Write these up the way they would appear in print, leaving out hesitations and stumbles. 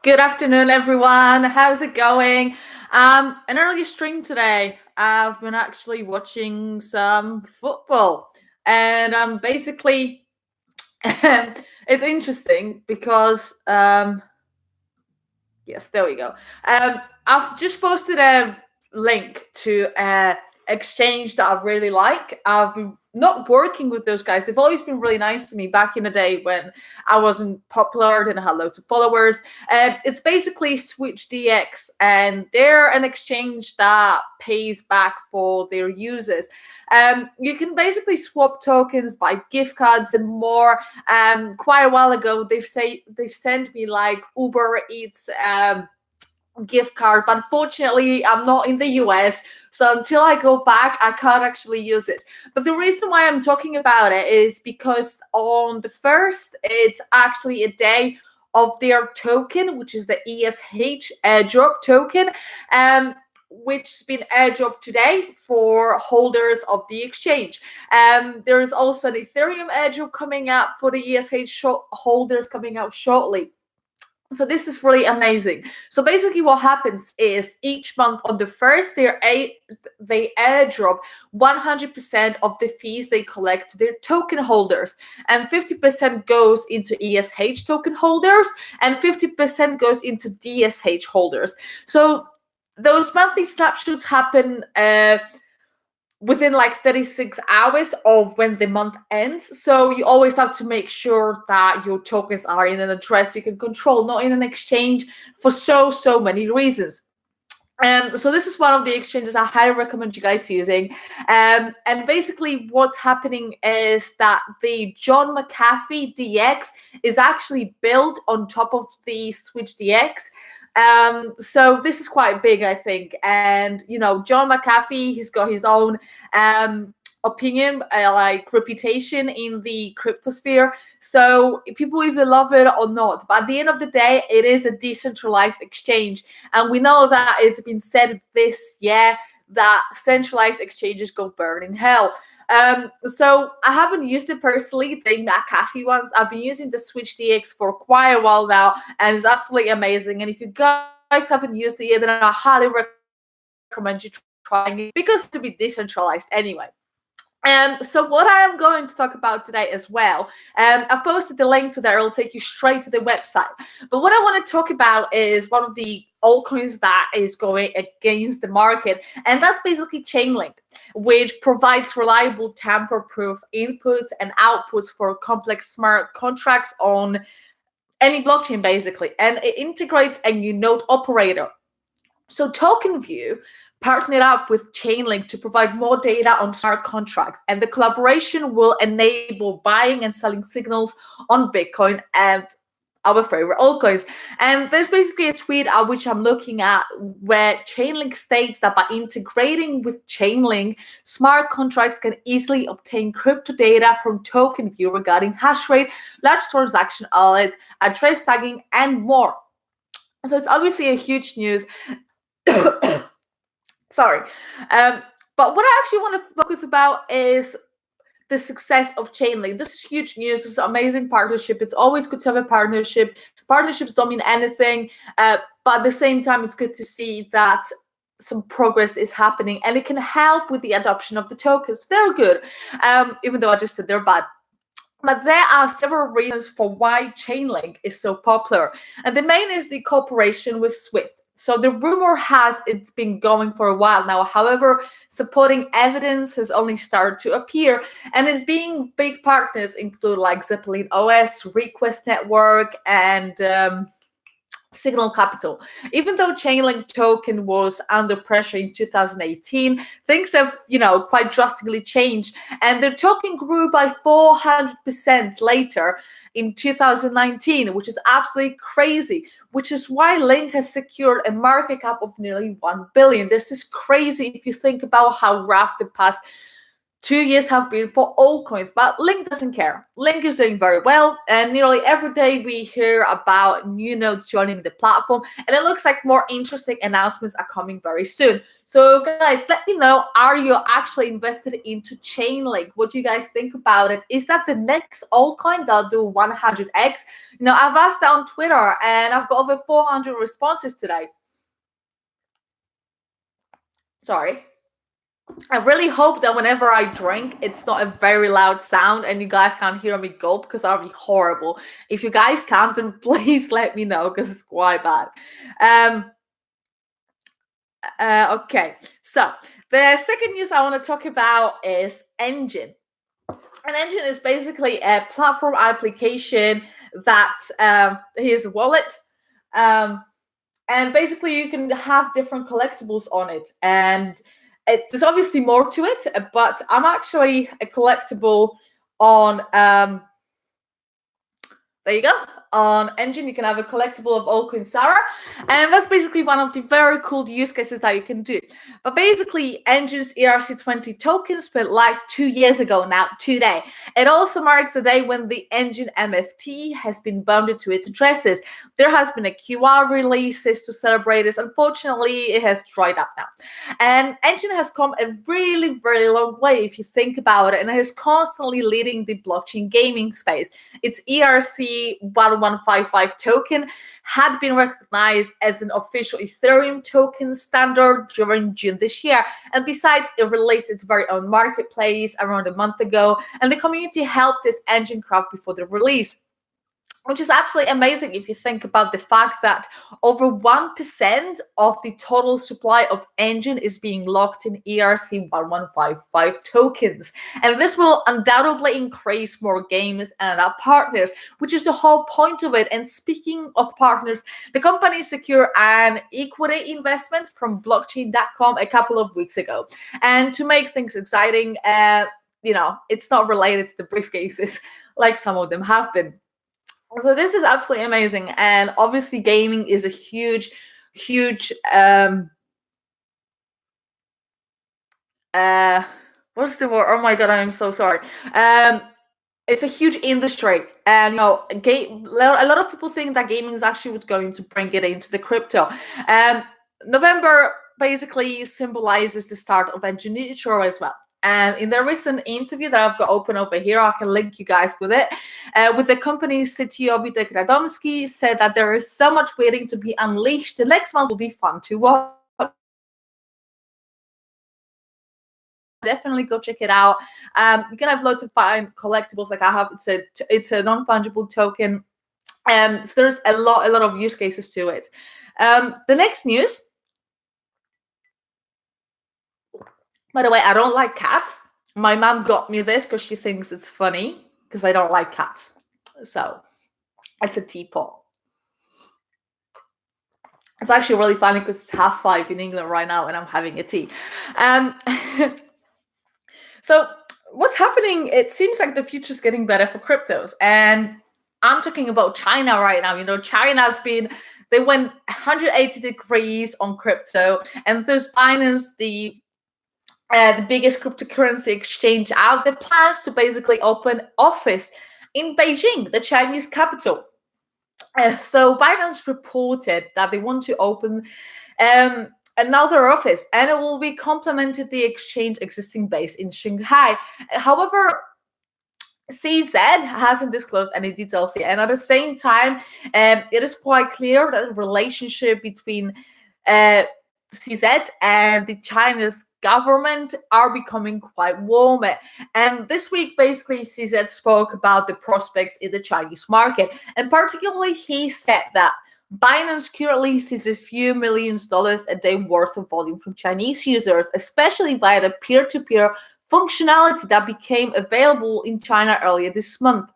Good afternoon, everyone. How's it going? An early stream today. I've been actually watching some football, and basically, it's interesting because yes, there we go. I've just posted a link to a exchange that I really like. I've been not working with those guys. They've always been really nice to me back in the day when I wasn't popular and I had loads of followers. It's basically SwitchDEX, and they're an exchange that pays back for their users. You can basically swap tokens, buy gift cards, and more. Quite a while ago, they've sent me like Uber Eats gift card, but unfortunately, I'm not in the US, so until I go back, I can't actually use it. But the reason why I'm talking about it is because on the first, it's actually a day of their token, which is the ESH airdrop token. Which's been airdropped today for holders of the exchange. There is also an Ethereum airdrop coming out for the ESH holders coming out shortly. So this is really amazing. So basically what happens is each month on the first, they airdrop 100% of the fees they collect to their token holders. And 50% goes into ESH token holders and 50% goes into DSH holders. So those monthly snapshots happen within like 36 hours of when the month ends. So you always have to make sure that your tokens are in an address you can control, not in an exchange, for so many reasons. So this is one of the exchanges I highly recommend you guys using. And basically what's happening is that the John McAfee DX is actually built on top of the SwitchDEX. So this is quite big, I think. And, John McAfee, he's got his own opinion, like reputation in the cryptosphere. So people either love it or not. But at the end of the day, it is a decentralized exchange. And we know that it's been said this year that centralized exchanges go burn in hell. So I haven't used it personally, the McAfee ones. I've been using the SwitchDEX for quite a while now, and it's absolutely amazing. And if you guys haven't used it yet, then I highly recommend you trying it because to be decentralized anyway. So what I am going to talk about today as well, I've posted the link to there. It'll take you straight to the website. But what I want to talk about is one of the altcoins that is going against the market, and that's basically Chainlink, which provides reliable tamper-proof inputs and outputs for complex smart contracts on any blockchain, basically. And it integrates a new node operator. So TokenView partnered up with Chainlink to provide more data on smart contracts, and the collaboration will enable buying and selling signals on Bitcoin and our favorite altcoins. And there's basically a tweet at which I'm looking at where Chainlink states that by integrating with Chainlink, smart contracts can easily obtain crypto data from TokenView regarding hash rate, large transaction alerts, address tagging, and more. So it's obviously a huge news. Sorry. But what I actually want to focus about is the success of Chainlink. This is huge news. This is an amazing partnership. It's always good to have a partnership. Partnerships don't mean anything, but at the same time, it's good to see that some progress is happening, and it can help with the adoption of the tokens. They're good, even though I just said they're bad. But there are several reasons for why Chainlink is so popular. And the main is the cooperation with Swift. So the rumor has it's been going for a while now. However, supporting evidence has only started to appear. And its being big partners include like Zeppelin OS, Request Network, and Signal Capital. Even though Chainlink token was under pressure in 2018, things have, quite drastically changed. And the token grew by 400% later in 2019, which is absolutely crazy, which is why Link has secured a market cap of nearly 1 billion. This is crazy if you think about how rough the past 2 years have been for altcoins, but Link doesn't care. Link is doing very well, and nearly every day we hear about new nodes joining the platform, and it looks like more interesting announcements are coming very soon. So guys, let me know, are you actually invested into Chainlink? What do you guys think about it? Is that the next altcoin that'll do 100x? I've asked that on Twitter, and I've got over 400 responses today. Sorry. I really hope that whenever I drink, it's not a very loud sound and you guys can't hear me gulp, because that would be horrible. If you guys can't, then please let me know, because it's quite bad. Okay, so the second news I want to talk about is Enjin. And Enjin is basically a platform application that is a wallet. And basically you can have different collectibles on it. And there's obviously more to it, but I'm actually a collectible on, there you go. On Enjin, you can have a collectible of Altcoin Sarah, and that's basically one of the very cool use cases that you can do. But basically, Enjin's ERC20 tokens went live 2 years ago now, today. It also marks the day when the Enjin MFT has been bonded to its addresses. There has been a QR releases to celebrate this. Unfortunately, it has dried up now. And Enjin has come a really, very long way if you think about it, and it is constantly leading the blockchain gaming space. Its ERC1155 token had been recognized as an official Ethereum token standard during June this year. And besides, it released its very own marketplace around a month ago, and the community helped this Enjin craft before the release, which is absolutely amazing if you think about the fact that over 1% of the total supply of Enjin is being locked in ERC1155 tokens. And this will undoubtedly increase more games and our partners, which is the whole point of it. And speaking of partners, the company secured an equity investment from blockchain.com a couple of weeks ago. And to make things exciting, it's not related to the briefcases like some of them have been. So this is absolutely amazing, and obviously gaming is a huge what's the word? Oh my god, I am so sorry. It's a huge industry, and a lot of people think that gaming is actually what's going to bring it into the crypto. November basically symbolizes the start of Enjin as well. And in the recent interview that I've got open over here, I can link you guys with it, with the company's CTO, Witek Radomski, said that there is so much waiting to be unleashed. The next month will be fun to watch. Definitely go check it out. You can have loads of fun collectibles like I have. It's a non-fungible token. So there's a lot of use cases to it. The next news. By the way, I don't like cats. My mom got me this because she thinks it's funny because I don't like cats. So it's a teapot. It's actually really funny because it's 5:30 in England right now and I'm having a tea. So what's happening? It seems like the future is getting better for cryptos. And I'm talking about China right now. They went 180 degrees on crypto. And there's Binance, the biggest cryptocurrency exchange out. The plans to basically open office in Beijing, the Chinese capital. So Binance reported that they want to open another office, and it will be complemented the exchange existing base in Shanghai. However, CZ hasn't disclosed any details yet, and at the same time, it is quite clear that the relationship between CZ and the Chinese government are becoming quite warm. And this week, basically, CZ spoke about the prospects in the Chinese market. And particularly, he said that Binance currently sees a few $millions a day worth of volume from Chinese users, especially via the peer-to-peer functionality that became available in China earlier this month.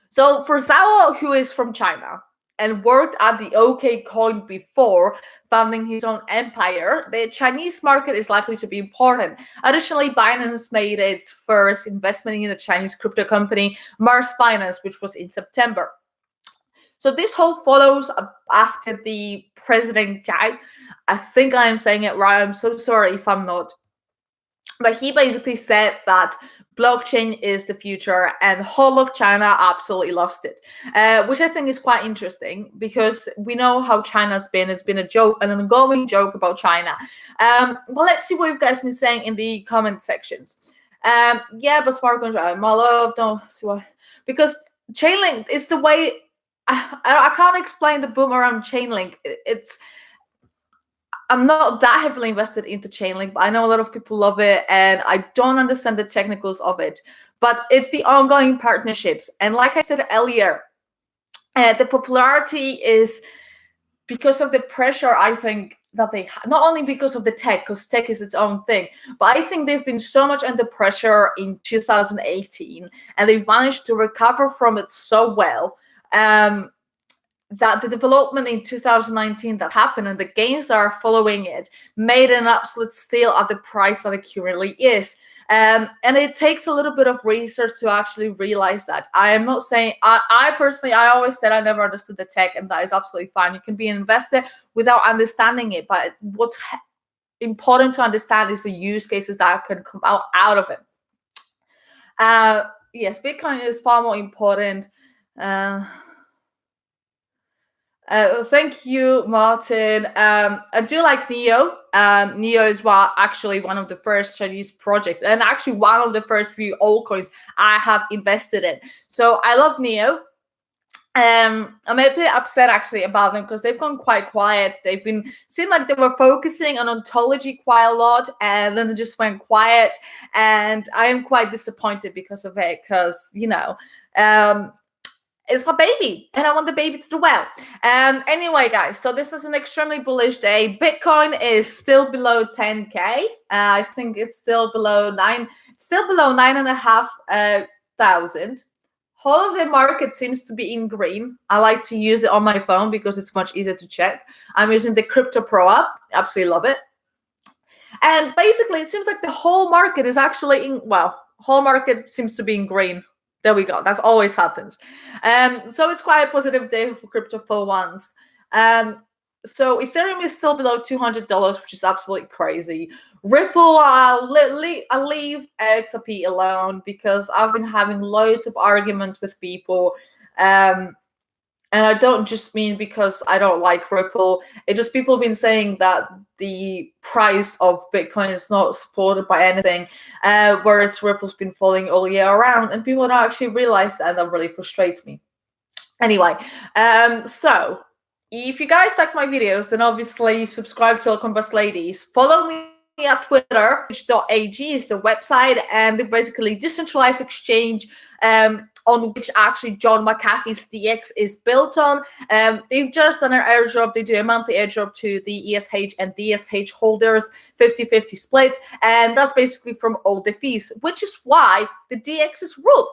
So for Zhao, who is from China and worked at the Altcoin before founding his own empire, the Chinese market is likely to be important. Additionally, Binance made its first investment in the Chinese crypto company, Mars Finance, which was in September. So this whole follows after the President Jai. I think I am saying it right. I'm so sorry if I'm not. But he basically said that blockchain is the future and whole of China absolutely lost it, which I think is quite interesting because we know how China's been. It's been a joke, an ongoing joke about China. Well, let's see what you guys been saying in the comment sections. Yeah, but smart contract, my love, don't see why. Because Chainlink is the way. I can't explain the boom around Chainlink. I'm not that heavily invested into Chainlink, but I know a lot of people love it, and I don't understand the technicals of it. But it's the ongoing partnerships, and like I said earlier, the popularity is because of the pressure. I think that they not only because of the tech, because tech is its own thing, but I think they've been so much under pressure in 2018, and they've managed to recover from it so well. That the development in 2019 that happened and the gains that are following it made an absolute steal at the price that it currently is. And it takes a little bit of research to actually realize that. I am not saying, I personally, I always said I never understood the tech, and that is absolutely fine. You can be an investor without understanding it, but what's important to understand is the use cases that can come out of it. Yes, Bitcoin is far more important. Thank you, Martin. I do like Neo. Neo is actually one of the first Chinese projects, and actually one of the first few altcoins I have invested in. So I love Neo. I'm a bit upset actually about them because they've gone quite quiet. They've been seemed like they were focusing on ontology quite a lot, and then they just went quiet. And I am quite disappointed because of it, because it's my baby, and I want the baby to do well. Anyway, guys, so this is an extremely bullish day. Bitcoin is still below 10K. I think it's still below 9,500. Whole of the market seems to be in green. I like to use it on my phone because it's much easier to check. I'm using the Crypto Pro app. Absolutely love it. And basically, it seems like the whole market is actually whole market seems to be in green. There we go. That's always happens. So it's quite a positive day for crypto for once. So Ethereum is still below $200, which is absolutely crazy. Ripple, I'll leave XRP alone because I've been having loads of arguments with people. And I don't just mean because I don't like Ripple. It just people have been saying that the price of Bitcoin is not supported by anything, whereas Ripple's been falling all year around, and people don't actually realize that, and that really frustrates me. Anyway, so if you guys like my videos, then obviously subscribe to Altcoin Boss Ladies. Follow me at Twitter, switch.ag is the website, and the basically decentralized exchange on which actually John McAfee's DX is built on. They've just done an airdrop. They do a monthly airdrop to the ESH and DSH holders, 50-50 split, and that's basically from all the fees, which is why the DX is ruled.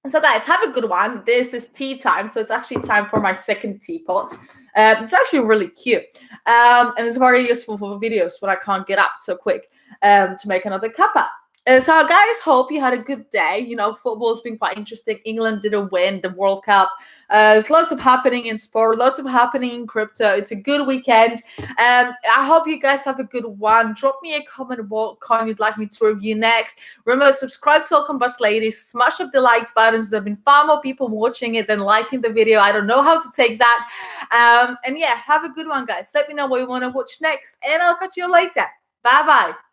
So guys, have a good one. This is tea time, so it's actually time for my second teapot. It's actually really cute, and it's very useful for videos when I can't get up so quick to make another cuppa. So guys, hope you had a good day. You know, football's been quite interesting. England didn't win the World Cup. There's lots of happening in sport, lots of happening in crypto. It's a good weekend. I hope you guys have a good one. Drop me a comment what coin you'd like me to review next. Remember, subscribe to Altcoin Boss Ladies. Smash up the likes buttons. There have been far more people watching it than liking the video. I don't know how to take that. And yeah, have a good one, guys. Let me know what you want to watch next, and I'll catch you later. Bye-bye.